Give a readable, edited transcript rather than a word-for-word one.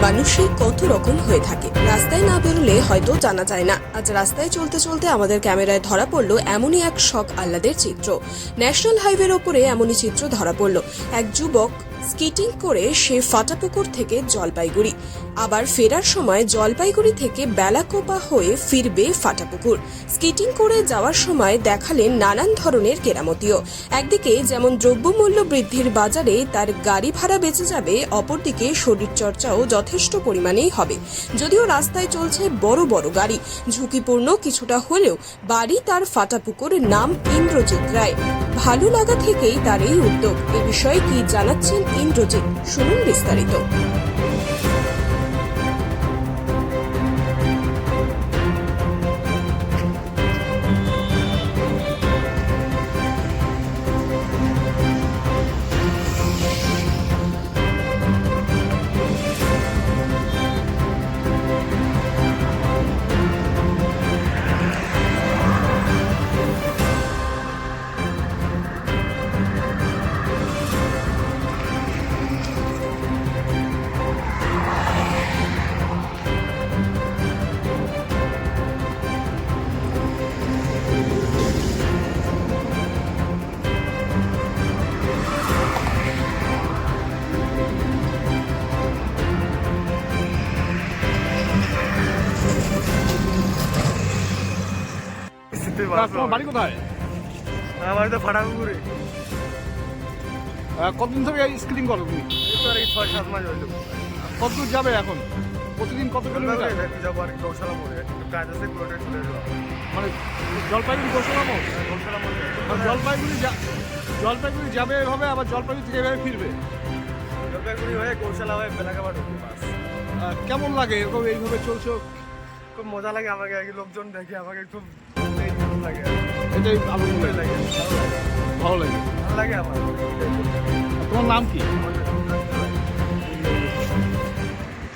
মানুষই কত রকম হয়ে থাকে। রাস্তায় না বেরোলে হয়তো জানা যায় না। আজ রাস্তায় চলতে চলতে আমাদের ক্যামেরায় ধরা পড়লো এমনই এক শখ আহ্লাদের চিত্র। ন্যাশনাল হাইওয়ের ওপরে এমনই চিত্র ধরা পড়লো। এক যুবক স্কেটিং করে সে ফাটাপুকুর থেকে জলপাইগুড়ি, আবার ফেরার সময় জলপাইগুড়ি থেকে বেলাকোপা হয়ে ফিরবে ফাটাপুকুর। স্কেটিং করে যাওয়ার সময় দেখালেন নানান ধরনের কেরামতিও। একদিকে যেমন দ্রব্যমূল্য বৃদ্ধির বাজারে তার গাড়ি ভাড়া বেঁচে যাবে, অপরদিকে শরীরচর্চাও যথেষ্ট পরিমাণেই হবে। যদিও রাস্তায় চলছে বড় বড় গাড়ি, ঝুঁকিপূর্ণ কিছুটা হলেও বাড়ি তার ফাটাপুকুর, নাম ইন্দ্রজিৎ রায়। ভালো লাগা থেকেই তার এই উদ্যোগ। এ বিষয়ে কি জানাচ্ছেন ইন্দ্রজিৎ, শুনুন বিস্তারিত। তোমার বাড়ি কোথায়? আমার বাড়িতে ফাটাপুকুরে। কতদিন থেকে স্কেটিং করো তুমি? এই তো আর এই 6-7 মাস হইলো। কতদূর যাবে এখন? প্রতিদিন কত কিলোমিটার? যাবো আর গৌশালা মোড়ে একটু কাজ আছে, পুরোটাই চলে যাবো। মানে জলপাইগুড়ি গোসলা মোড়? গৌশালা মোড়ে জলপাইগুড়ি যাবে এভাবে, আবার জলপাইগুড়ি থেকে এভাবে ফিরবে? জলপাইগুড়ি হয়ে গৌশালা হয়ে বেলাকাবা ঢুকবে বাস। কেমন লাগে এরকম এইভাবে চলছো? খুব মজা লাগে আমাকে, আর কি লোকজন দেখে আমাকে খুব লাগে, এটাই আনন্দ লাগে, ভালো লাগে। ভালো লাগে আমার। তোমার নাম কি? আমার